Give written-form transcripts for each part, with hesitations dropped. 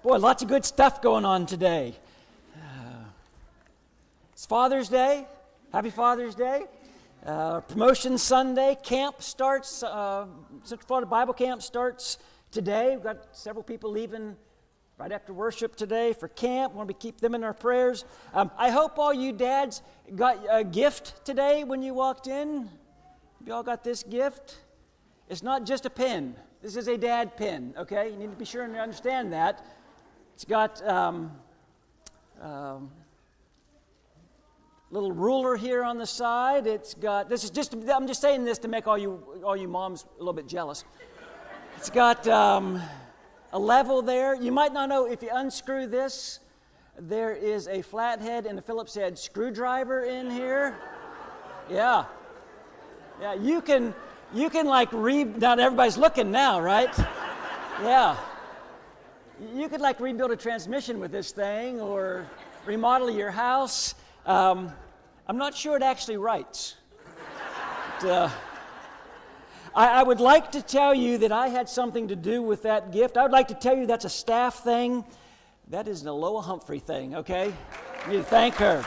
Boy, lots of good stuff going on today. It's Father's Day. Happy Father's Day. Promotion Sunday. Camp starts, Central Florida Bible Camp starts today. We've got several people leaving right after worship today for camp. We want to keep them in our prayers. I hope all you dads got a gift today when you walked in. You all got this gift? It's not just a pen. This is a dad pen, okay? You need to be sure and understand that. It's got little ruler here on the side. It's got, I'm just saying this to make all you moms a little bit jealous. It's got a level there. You might not know, if you unscrew this, there is a flathead and a Phillips head screwdriver in here. Yeah. Yeah, you can like now everybody's looking now, right? Yeah. You could like rebuild a transmission with this thing or remodel your house. I'm not sure it actually writes. But, I would like to tell you that I had something to do with that gift. I would like to tell you that's a staff thing. That is an Aloha Humphrey thing, okay? You need to thank her.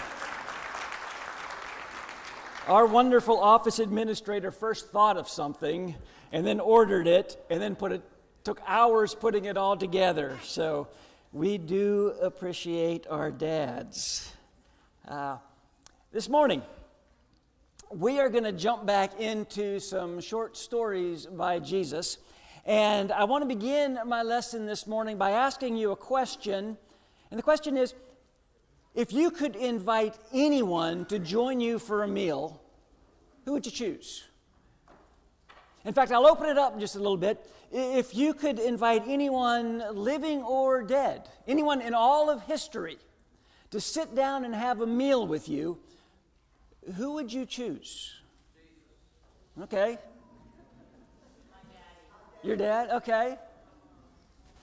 Our wonderful office administrator first thought of something and then ordered it and then took hours putting it all together. So we do appreciate our dads. This morning, we are going to jump back into some short stories by Jesus. And I want to begin my lesson this morning by asking you a question. And the question is, if you could invite anyone to join you for a meal, who would you choose? In fact, I'll open it up just a little bit. If you could invite anyone living or dead, anyone in all of history, to sit down and have a meal with you, who would you choose? Okay. Your dad? Okay.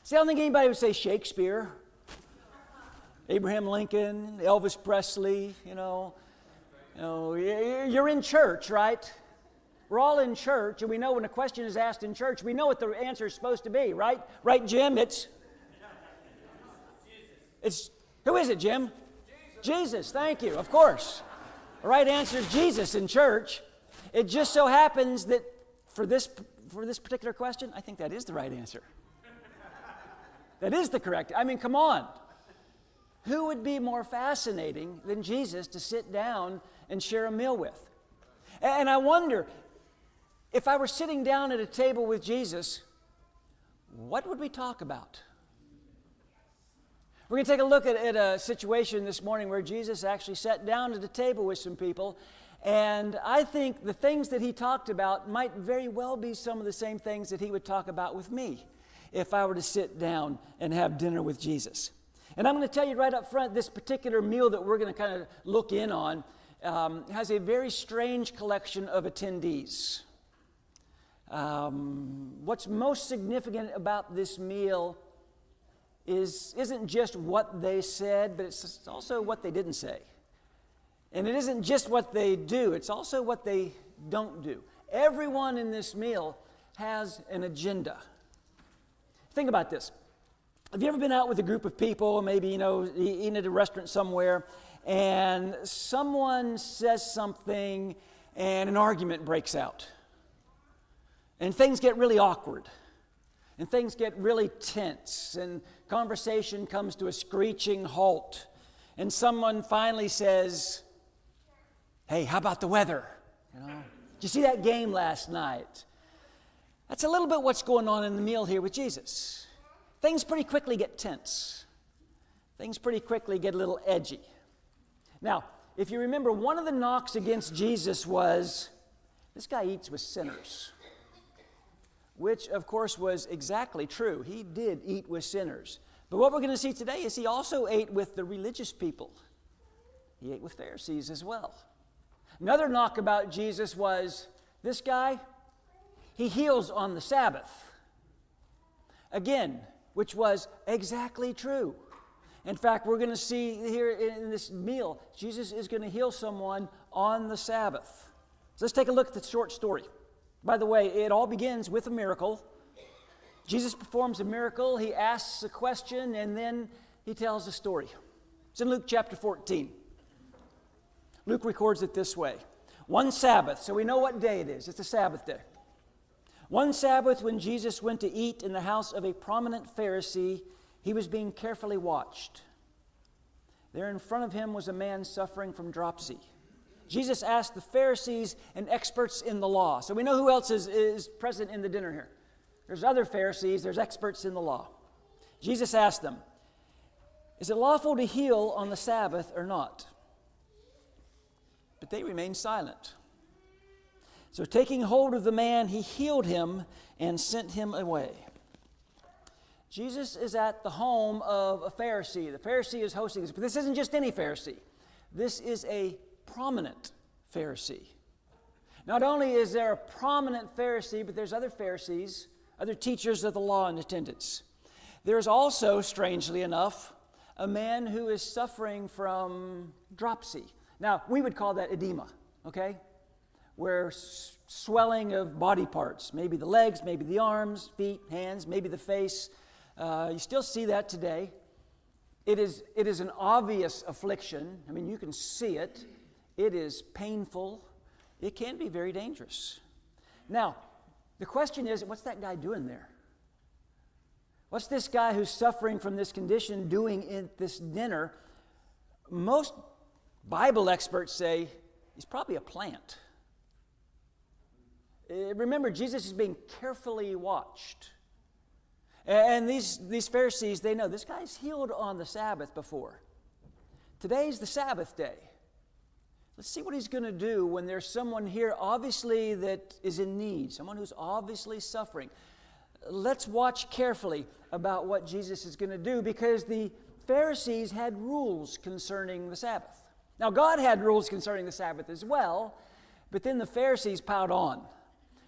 See, I don't think anybody would say Shakespeare, Abraham Lincoln, Elvis Presley, you know, you're in church, right? We're all in church, and we know when a question is asked in church, we know what the answer is supposed to be, right? Right, Jim? It's who is it, Jim? Jesus, thank you, of course. The right answer is Jesus in church. It just so happens that for this particular question, I think that is the right answer. That is the correct. I mean, come on. Who would be more fascinating than Jesus to sit down and share a meal with? And I wonder, if I were sitting down at a table with Jesus, what would we talk about? We're going to take a look at a situation this morning where Jesus actually sat down at a table with some people, and I think the things that he talked about might very well be some of the same things that he would talk about with me if I were to sit down and have dinner with Jesus. And I'm going to tell you right up front, this particular meal that we're going to kind of look in on has a very strange collection of attendees. What's most significant about this meal isn't just what they said, but it's also what they didn't say. And it isn't just what they do, it's also what they don't do. Everyone in this meal has an agenda. Think about this. Have you ever been out with a group of people, maybe, eating at a restaurant somewhere, and someone says something and an argument breaks out? And things get really awkward. And things get really tense. And conversation comes to a screeching halt. And someone finally says, "Hey, how about the weather? Did you see that game last night?" That's a little bit what's going on in the meal here with Jesus. Things pretty quickly get tense. Things pretty quickly get a little edgy. Now, if you remember, one of the knocks against Jesus was, this guy eats with sinners. Which, of course, was exactly true. He did eat with sinners. But what we're going to see today is he also ate with the religious people. He ate with Pharisees as well. Another knock about Jesus was, this guy, he heals on the Sabbath. Again, which was exactly true. In fact, we're going to see here in this meal, Jesus is going to heal someone on the Sabbath. So let's take a look at the short story. By the way, it all begins with a miracle. Jesus performs a miracle, he asks a question, and then he tells a story. It's in Luke chapter 14. Luke records it this way. One Sabbath, so we know what day it is. It's a Sabbath day. One Sabbath, when Jesus went to eat in the house of a prominent Pharisee, he was being carefully watched. There in front of him was a man suffering from dropsy. Jesus asked the Pharisees and experts in the law. So we know who else is present in the dinner here. There's other Pharisees, there's experts in the law. Jesus asked them, "Is it lawful to heal on the Sabbath or not?" But they remained silent. So taking hold of the man, he healed him and sent him away. Jesus is at the home of a Pharisee. The Pharisee is hosting this, but this isn't just any Pharisee. This is a prominent Pharisee. Not only is there a prominent Pharisee, but there's other Pharisees, other teachers of the law in attendance. There's also, strangely enough, a man who is suffering from dropsy. Now, we would call that edema, okay? Where swelling of body parts, maybe the legs, maybe the arms, feet, hands, maybe the face. You still see that today. It is an obvious affliction. I mean, you can see it. It is painful. It can be very dangerous. Now, the question is, what's that guy doing there? What's this guy who's suffering from this condition doing at this dinner? Most Bible experts say he's probably a plant. Remember, Jesus is being carefully watched. And these Pharisees, they know this guy's healed on the Sabbath before. Today's the Sabbath day. Let's see what he's going to do when there's someone here obviously that is in need, someone who's obviously suffering. Let's watch carefully about what Jesus is going to do, because the Pharisees had rules concerning the Sabbath. Now, God had rules concerning the Sabbath as well, but then the Pharisees piled on.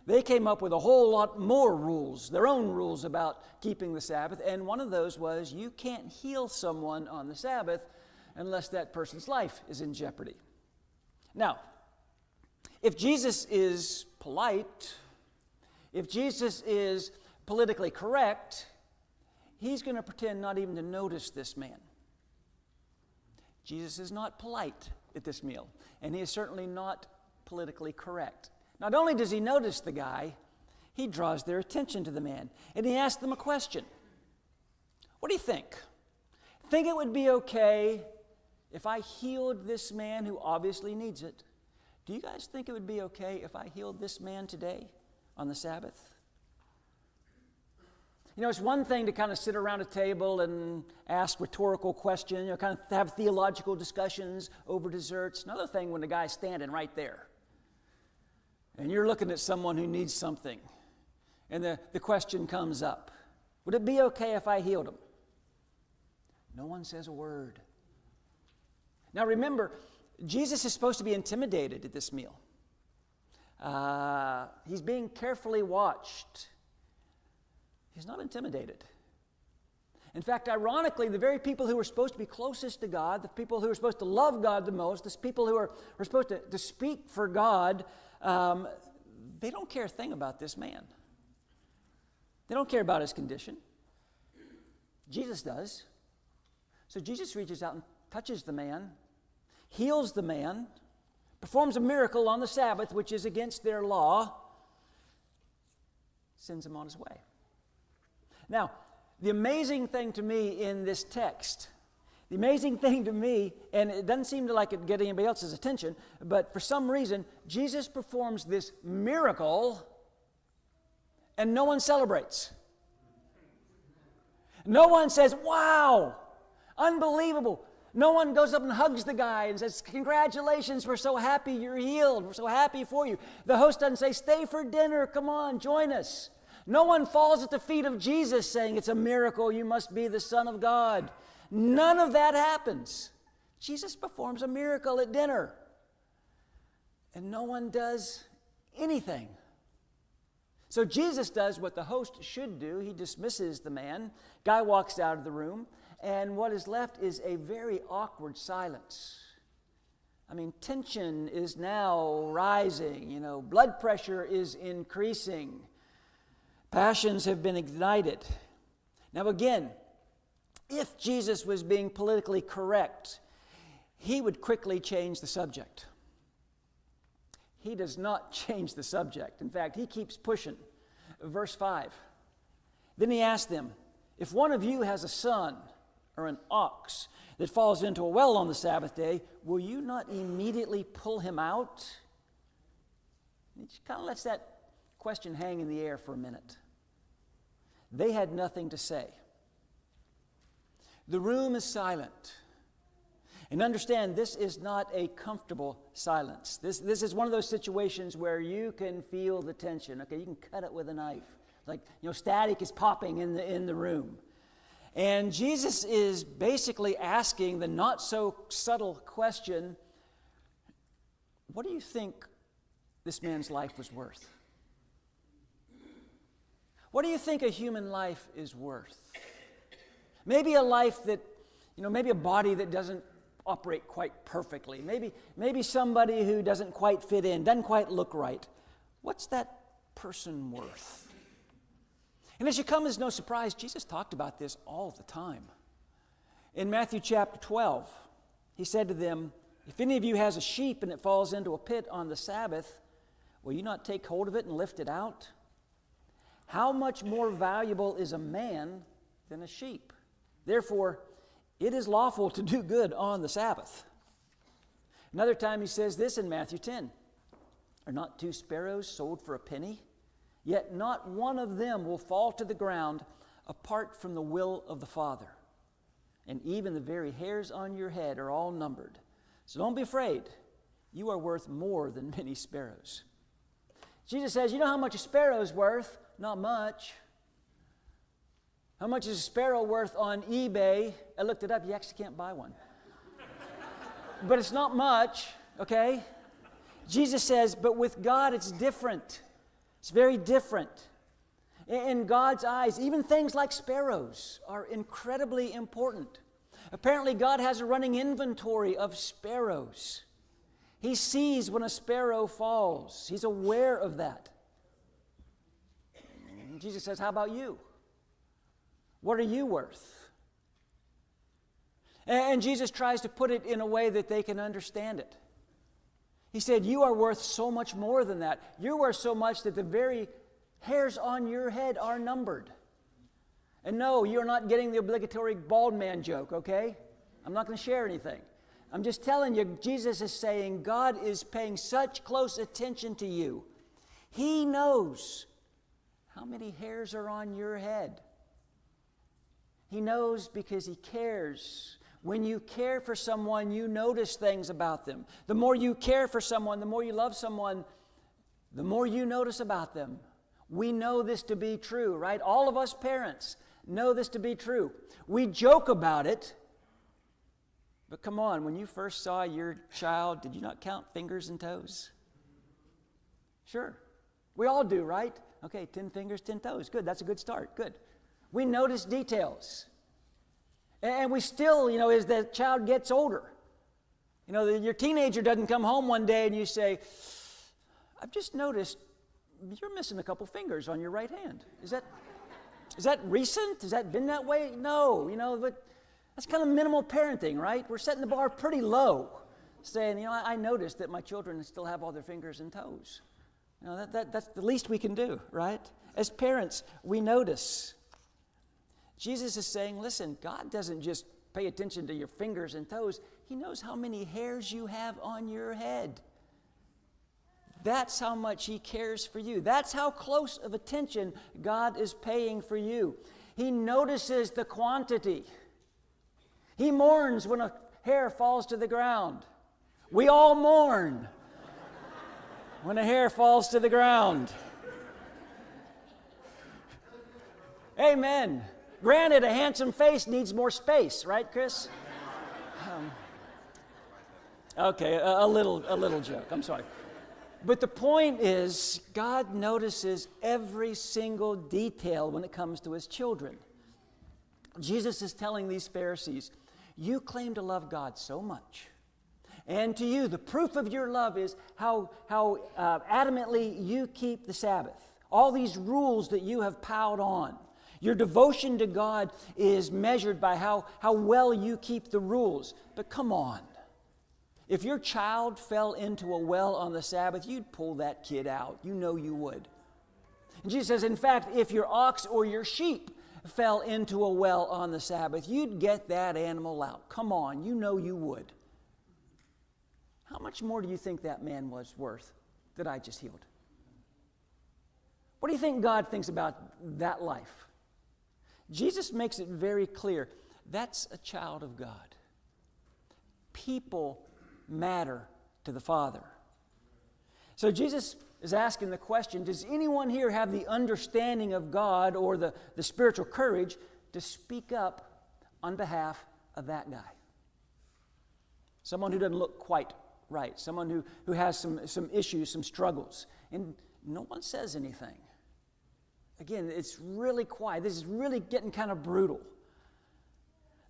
They came up with a whole lot more rules, their own rules about keeping the Sabbath, and one of those was you can't heal someone on the Sabbath unless that person's life is in jeopardy. Now, if Jesus is polite, if Jesus is politically correct, he's going to pretend not even to notice this man. Jesus is not polite at this meal, and he is certainly not politically correct. Not only does he notice the guy, he draws their attention to the man, and he asks them a question. What do you think? Think it would be okay if I healed this man who obviously needs it? Do you guys think it would be okay if I healed this man today on the Sabbath? You know, it's one thing to kind of sit around a table and ask rhetorical questions, kind of have theological discussions over desserts. Another thing when the guy's standing right there and you're looking at someone who needs something, and the question comes up, would it be okay if I healed him? No one says a word. Now remember, Jesus is supposed to be intimidated at this meal. He's being carefully watched. He's not intimidated. In fact, ironically, the very people who are supposed to be closest to God, the people who are supposed to love God the most, the people who are supposed to speak for God, they don't care a thing about this man. They don't care about his condition. Jesus does. So Jesus reaches out and touches the man, heals the man, performs a miracle on the Sabbath, which is against their law, sends him on his way. Now, the amazing thing to me in this text, the amazing thing to me, and it doesn't seem to like it get anybody else's attention, but for some reason, Jesus performs this miracle and no one celebrates. No one says, wow, unbelievable. No one goes up and hugs the guy and says, congratulations, we're so happy you're healed. We're so happy for you. The host doesn't say, stay for dinner, come on, join us. No one falls at the feet of Jesus saying, it's a miracle, you must be the Son of God. None of that happens. Jesus performs a miracle at dinner, and no one does anything. So Jesus does what the host should do. He dismisses the man. Guy walks out of the room, and what is left is a very awkward silence. I mean, tension is now rising. Blood pressure is increasing. Passions have been ignited. Now again, if Jesus was being politically correct, he would quickly change the subject. He does not change the subject. In fact, he keeps pushing. Verse 5. Then he asked them, if one of you has a son or an ox that falls into a well on the Sabbath day, will you not immediately pull him out? He just kind of lets that question hang in the air for a minute. They had nothing to say. The room is silent. And understand, this is not a comfortable silence. This is one of those situations where you can feel the tension. Okay, you can cut it with a knife. Like, static is popping in the room. And Jesus is basically asking the not so subtle question, what do you think this man's life was worth? What do you think a human life is worth? Maybe a life that, maybe a body that doesn't operate quite perfectly. Maybe somebody who doesn't quite fit in, doesn't quite look right. What's that person worth? And as you come as no surprise, Jesus talked about this all the time. In Matthew chapter 12, he said to them, if any of you has a sheep and it falls into a pit on the Sabbath, will you not take hold of it and lift it out? How much more valuable is a man than a sheep? Therefore, it is lawful to do good on the Sabbath. Another time he says this in Matthew 10. Are not 2 sparrows sold for a penny? Yet not one of them will fall to the ground apart from the will of the Father. And even the very hairs on your head are all numbered. So don't be afraid. You are worth more than many sparrows. Jesus says, you know how much a sparrow is worth? Not much. How much is a sparrow worth on eBay? I looked it up. You actually can't buy one. But it's not much, okay? Jesus says, but with God it's different. It's very different. In God's eyes, even things like sparrows are incredibly important. Apparently, God has a running inventory of sparrows. He sees when a sparrow falls. He's aware of that. And Jesus says, how about you? What are you worth? And Jesus tries to put it in a way that they can understand it. He said, you are worth so much more than that. You're worth so much that the very hairs on your head are numbered. And no, you're not getting the obligatory bald man joke, okay? I'm not going to share anything. I'm just telling you, Jesus is saying God is paying such close attention to you. He knows how many hairs are on your head. He knows because he cares. When you care for someone, you notice things about them. The more you care for someone, the more you love someone, the more you notice about them. We know this to be true, right? All of us parents know this to be true. We joke about it, but come on, when you first saw your child, did you not count fingers and toes? Sure. We all do, right? Okay, 10 fingers, 10 toes. Good, that's a good start. Good. We notice details. And we still, as the child gets older, your teenager doesn't come home one day and you say, I've just noticed you're missing a couple fingers on your right hand. Is that recent? Has that been that way? No, but that's kind of minimal parenting, right? We're setting the bar pretty low, saying, I noticed that my children still have all their fingers and toes. That's the least we can do, right? As parents, we notice. Jesus is saying, listen, God doesn't just pay attention to your fingers and toes. He knows how many hairs you have on your head. That's how much he cares for you. That's how close of attention God is paying for you. He notices the quantity. He mourns when a hair falls to the ground. We all mourn when a hair falls to the ground. Amen. Granted, a handsome face needs more space, right, Chris? Okay, a little joke. I'm sorry. But the point is, God notices every single detail when it comes to his children. Jesus is telling these Pharisees, you claim to love God so much. And to you, the proof of your love is how adamantly you keep the Sabbath. all these rules that you have piled on. Your devotion to God is measured by how well you keep the rules. But come on. If your child fell into a well on the Sabbath, you'd pull that kid out. You know you would. And Jesus says, in fact, if your ox or your sheep fell into a well on the Sabbath, you'd get that animal out. Come on, you know you would. How much more do you think that man was worth that I just healed? What do you think God thinks about that life? Jesus makes it very clear. That's a child of God. People matter to the Father. So Jesus is asking the question, does anyone here have the understanding of God or the spiritual courage to speak up on behalf of that guy? Someone who doesn't look quite right. Someone who has some issues, some struggles. And no one says anything. Again, it's really quiet. This is really getting kind of brutal.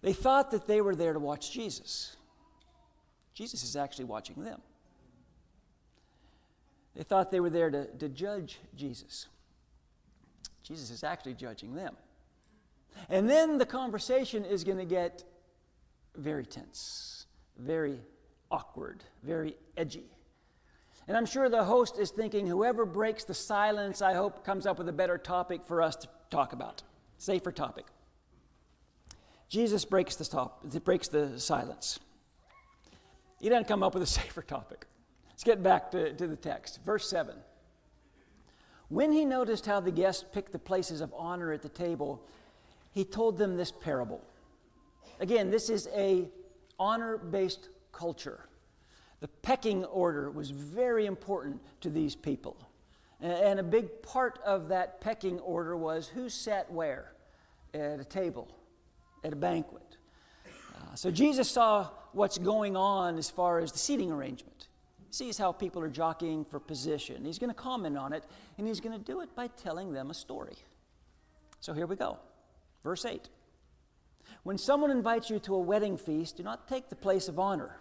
They thought that they were there to watch Jesus. Jesus is actually watching them. They thought they were there to judge Jesus. Jesus is actually judging them. And then the conversation is going to get very tense, very awkward, very edgy. And I'm sure the host is thinking, whoever breaks the silence, I hope, comes up with a better topic for us to talk about. Safer topic. Jesus breaks the silence. He doesn't come up with a safer topic. Let's get back to the text. Verse 7. When he noticed how the guests picked the places of honor at the table, he told them this parable. Again, this is a honor-based culture. The pecking order was very important to these people. And a big part of that pecking order was who sat where at a table, at a banquet. So Jesus saw what's going on as far as the seating arrangement. He sees how people are jockeying for position. He's going to comment on it, and he's going to do it by telling them a story. So here we go. Verse 8. When someone invites you to a wedding feast, do not take the place of honor.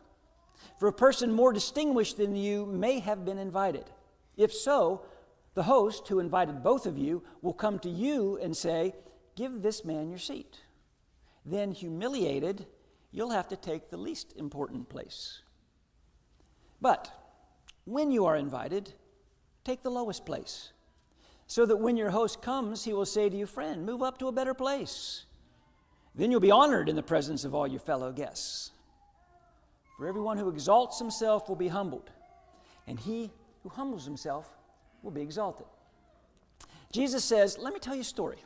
For a person more distinguished than you may have been invited. If so, the host who invited both of you will come to you and say, "Give this man your seat." Then, humiliated, you'll have to take the least important place. But when you are invited, take the lowest place, so that when your host comes, he will say to you, "Friend, move up to a better place." Then you'll be honored in the presence of all your fellow guests. For everyone who exalts himself will be humbled, and he who humbles himself will be exalted. Jesus says, let me tell you a story.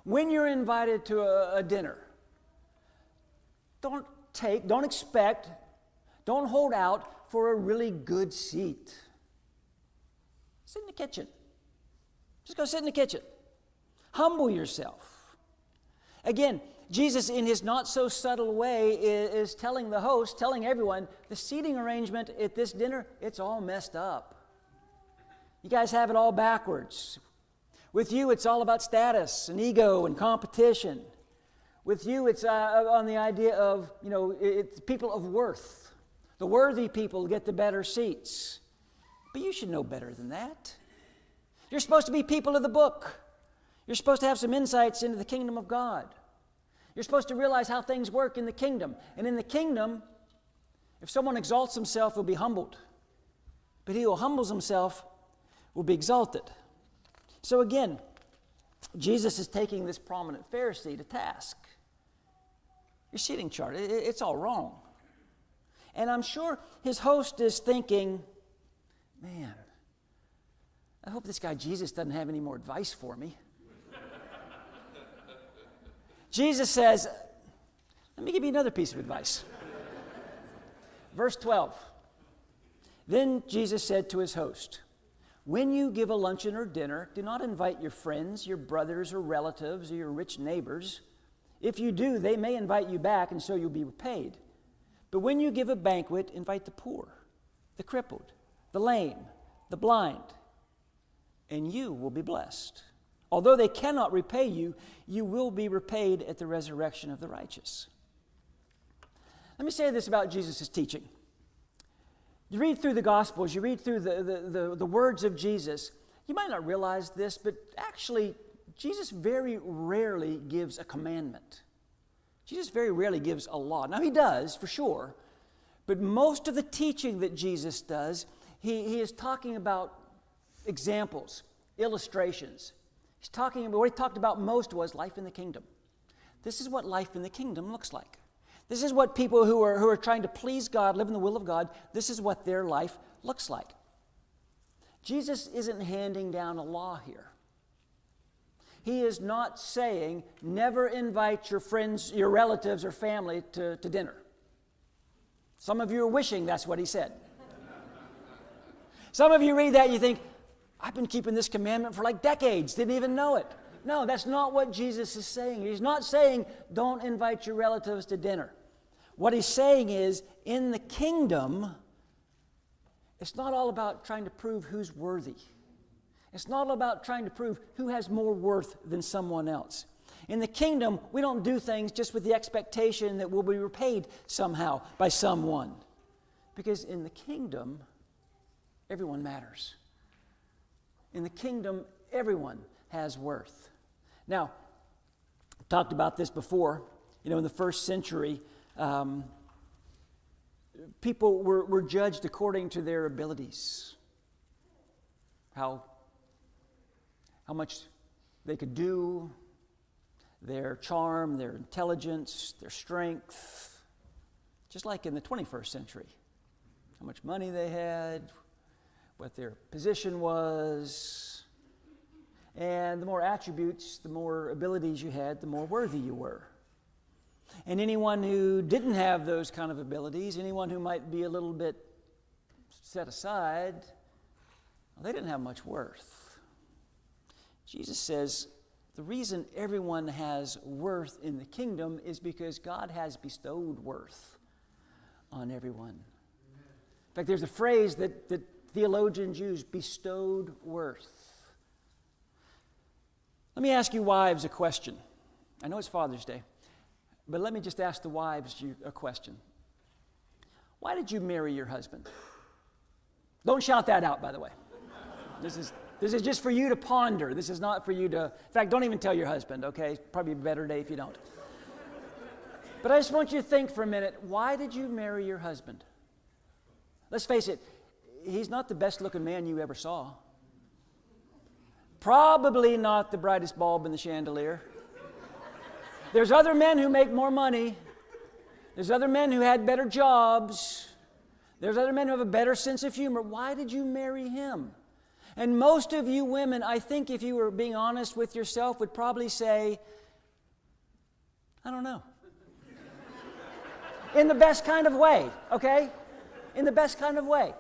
When you're invited to a dinner, don't expect, don't hold out for a really good seat. Sit in the kitchen. Just go sit in the kitchen. Humble yourself. Again, Jesus, in his not-so-subtle way, is telling the host, telling everyone, the seating arrangement at this dinner, it's all messed up. You guys have it all backwards. With you, it's all about status and ego and competition. With you, it's on the idea of, it's people of worth. The worthy people get the better seats. But you should know better than that. You're supposed to be people of the book. You're supposed to have some insights into the kingdom of God. You're supposed to realize how things work in the kingdom. And in the kingdom, if someone exalts himself, he'll be humbled. But he who humbles himself will be exalted. So again, Jesus is taking this prominent Pharisee to task. Your seating chart, it's all wrong. And I'm sure his host is thinking, man, I hope this guy Jesus doesn't have any more advice for me. Jesus says, let me give you another piece of advice. Verse 12. Then Jesus said to his host, when you give a luncheon or dinner, do not invite your friends, your brothers or relatives, or your rich neighbors. If you do, they may invite you back, and so you'll be repaid. But when you give a banquet, invite the poor, the crippled, the lame, the blind, and you will be blessed. Although they cannot repay you, you will be repaid at the resurrection of the righteous. Let me say this about Jesus' teaching. You read through the Gospels, you read through the words of Jesus, You might not realize this, but actually, Jesus very rarely gives a commandment. Jesus very rarely gives a law. Now, he does, for sure, but most of the teaching that Jesus does, he is talking about examples, illustrations. He's talking about, what he talked about most was life in the kingdom. This is what life in the kingdom looks like. This is what people who are trying to please God, live in the will of God, this is what their life looks like. Jesus isn't handing down a law here. He is not saying, never invite your friends, your relatives, or family to dinner. Some of you are wishing that's what he said. Some of you read that and you think, I've been keeping this commandment for like decades, didn't even know it. No, that's not what Jesus is saying. He's not saying, don't invite your relatives to dinner. What he's saying is, in the kingdom, it's not all about trying to prove who's worthy. It's not all about trying to prove who has more worth than someone else. In the kingdom, we don't do things just with the expectation that we'll be repaid somehow by someone. Because in the kingdom, everyone matters. In the kingdom, everyone has worth. Now, I talked about this before. In the first century, people were judged according to their abilities. How much they could do, their charm, their intelligence, their strength. Just like in the 21st century. How much money they had, what their position was. And the more attributes, the more abilities you had, the more worthy you were. And anyone who didn't have those kind of abilities, anyone who might be a little bit set aside, well, they didn't have much worth. Jesus says the reason everyone has worth in the kingdom is because God has bestowed worth on everyone. In fact, there's a phrase that theologians use, bestowed worth. Let me ask you wives a question. I know it's Father's Day, but let me just ask the wives a question. Why did you marry your husband? Don't shout that out, by the way. This is just for you to ponder. This is not for you to... In fact, don't even tell your husband, okay? Probably a better day if you don't. But I just want you to think for a minute, why did you marry your husband? Let's face it, he's not the best looking man you ever saw. Probably not the brightest bulb in the chandelier. There's other men who make more money. There's other men who had better jobs. There's other men who have a better sense of humor. Why did you marry him? And most of you women, I think if you were being honest with yourself, would probably say, I don't know. In the best kind of way, okay? In the best kind of way.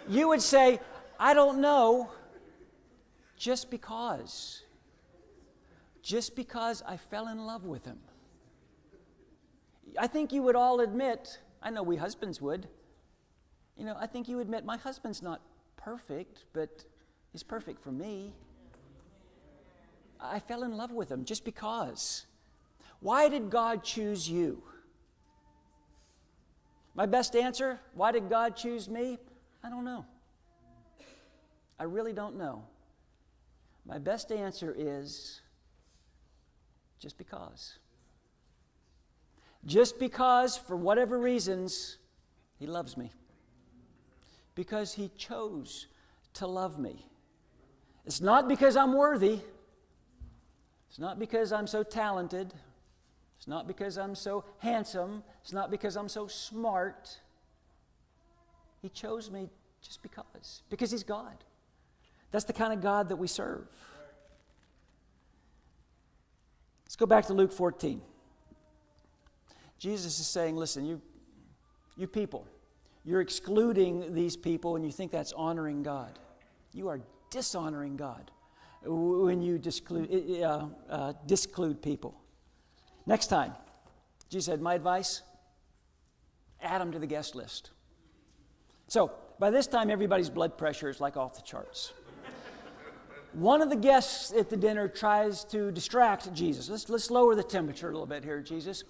You would say, I don't know, just because. Just because I fell in love with him. I think you would all admit, I know we husbands would, I think you admit my husband's not perfect, but he's perfect for me. I fell in love with him just because. Why did God choose you? My best answer, why did God choose me? I don't know. I really don't know. My best answer is just because. Just because, for whatever reasons, he loves me. Because he chose to love me. It's not because I'm worthy. It's not because I'm so talented. It's not because I'm so handsome. It's not because I'm so smart. He chose me just because. Because he's God. That's the kind of God that we serve. Let's go back to Luke 14. Jesus is saying, listen, you people, you're excluding these people and you think that's honoring God. You are dishonoring God when you disclude people. Next time, Jesus said, my advice, add them to the guest list. So, by this time, everybody's blood pressure is like off the charts. One of the guests at the dinner tries to distract Jesus. Let's lower the temperature a little bit here, Jesus.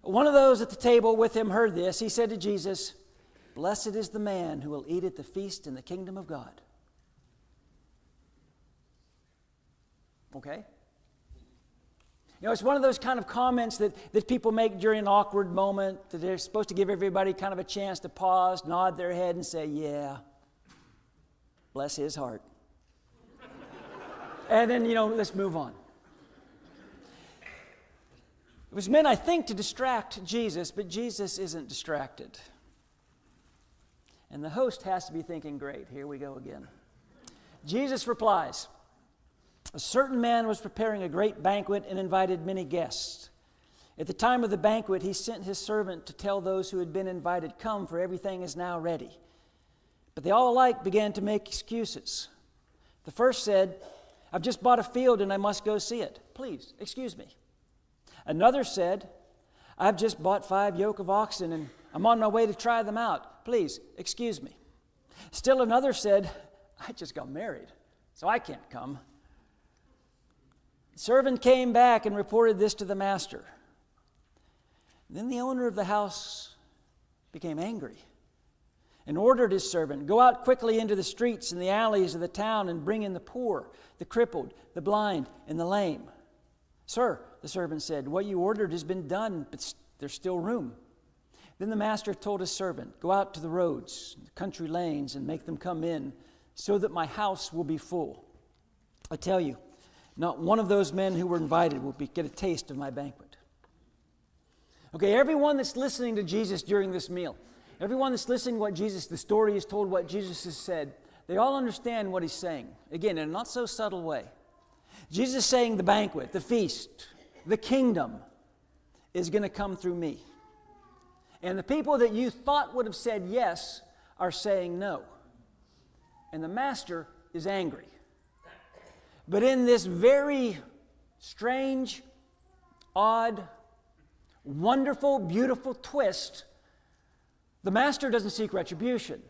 One of those at the table with him heard this. He said to Jesus, blessed is the man who will eat at the feast in the kingdom of God. Okay? You know, it's one of those kind of comments that people make during an awkward moment, that they're supposed to give everybody kind of a chance to pause, nod their head, and say, yeah, bless his heart. And then, let's move on. It was meant, I think, to distract Jesus, but Jesus isn't distracted. And the host has to be thinking, great, here we go again. Jesus replies, a certain man was preparing a great banquet and invited many guests. At the time of the banquet, he sent his servant to tell those who had been invited, come, for everything is now ready. But they all alike began to make excuses. The first said, I've just bought a field and I must go see it. Please, excuse me. Another said, I've just bought 5 yoke of oxen and I'm on my way to try them out. Please, excuse me. Still another said, I just got married, so I can't come. The servant came back and reported this to the master. Then the owner of the house became angry and ordered his servant, go out quickly into the streets and the alleys of the town and bring in the poor, the crippled, the blind, and the lame. Sir, the servant said, what you ordered has been done, but there's still room. Then the master told his servant, go out to the roads, the country lanes, and make them come in, so that my house will be full. I tell you, not one of those men who were invited will get a taste of my banquet. Okay, everyone that's listening to Jesus during this meal, everyone that's listening to what Jesus, the story is told, what Jesus has said, they all understand what he's saying. Again, in a not so subtle way. Jesus is saying the banquet, the feast, the kingdom is going to come through me. And the people that you thought would have said yes are saying no. And the master is angry. But in this very strange, odd, wonderful, beautiful twist, the master doesn't seek retribution.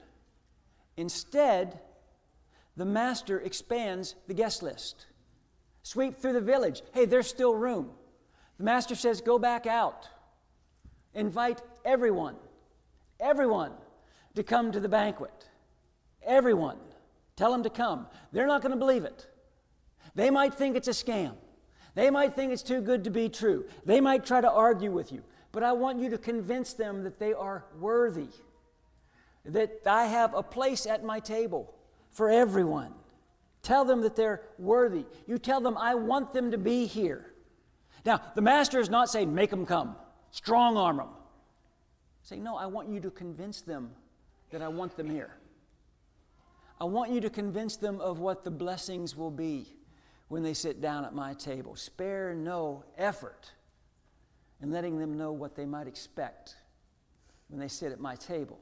Instead, the master expands the guest list. Sweep through the village. Hey, there's still room. The master says, go back out. Invite everyone to come to the banquet. Everyone. Tell them to come. They're not going to believe it. They might think it's a scam. They might think it's too good to be true. They might try to argue with you. But I want you to convince them that they are worthy. That I have a place at my table for everyone. Tell them that they're worthy. You tell them, I want them to be here. Now, the master is not saying, make them come. Strong arm them. Say, no, I want you to convince them that I want them here. I want you to convince them of what the blessings will be when they sit down at my table. Spare no effort in letting them know what they might expect when they sit at my table.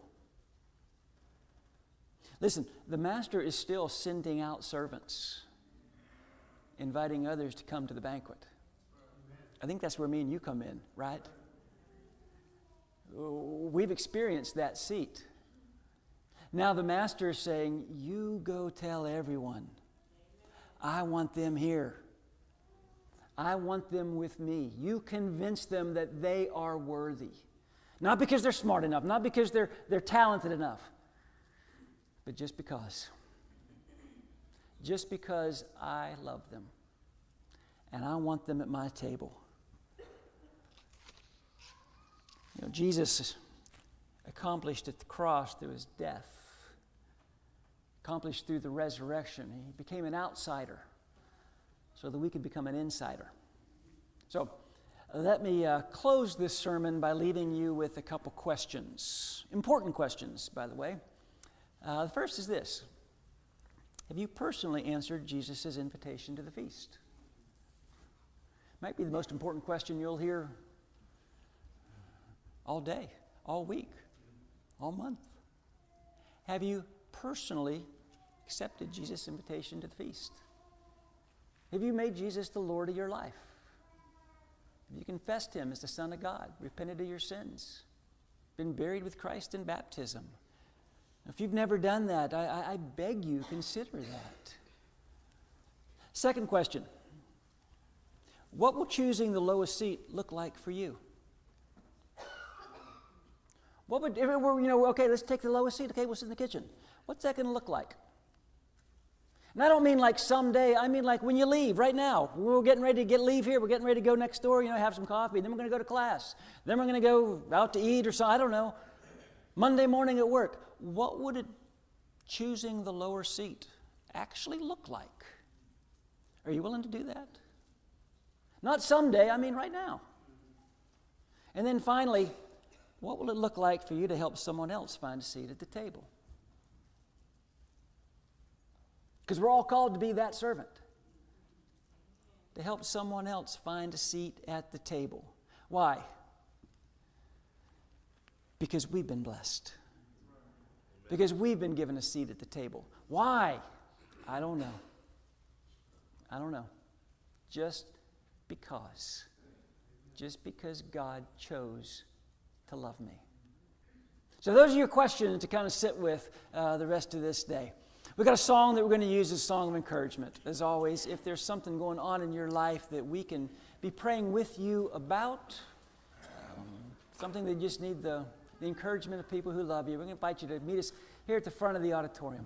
Listen, the master is still sending out servants, inviting others to come to the banquet. I think that's where me and you come in, right? We've experienced that seat. Now the master is saying, you go tell everyone, I want them here. I want them with me. You convince them that they are worthy. Not because they're smart enough, not because they're talented enough, but just because. Just because I love them. And I want them at my table. You know, Jesus accomplished at the cross through his death. Accomplished through the resurrection. He became an outsider so that we could become an insider. So let me close this sermon by leaving you with a couple questions. Important questions, by the way. The first is this. Have you personally answered Jesus' invitation to the feast? Might be the most important question you'll hear all day, all week, all month. Have you personally accepted Jesus' invitation to the feast? Have you made Jesus the Lord of your life? Have you confessed him as the Son of God, repented of your sins, been buried with Christ in baptism? If you've never done that, I beg you, consider that. Second question. What will choosing the lowest seat look like for you? What would, if it were, okay, let's take the lowest seat. Okay, we'll sit in the kitchen. What's that going to look like? And I don't mean like someday, I mean like when you leave, right now. We're getting ready to leave here, we're getting ready to go next door, have some coffee, then we're going to go to class. Then we're going to go out to eat or something, I don't know. Monday morning at work. What would it choosing the lower seat actually look like? Are you willing to do that? Not someday, I mean right now. And then finally, what will it look like for you to help someone else find a seat at the table? Because we're all called to be that servant, to help someone else find a seat at the table. Why? Because we've been blessed. Because we've been given a seat at the table. Why? I don't know. I don't know. Just because. Just because God chose to love me. So those are your questions to kind of sit with the rest of this day. We've got a song that we're going to use as a song of encouragement. As always, if there's something going on in your life that we can be praying with you about, something that you just need the encouragement of people who love you, we're going to invite you to meet us here at the front of the auditorium.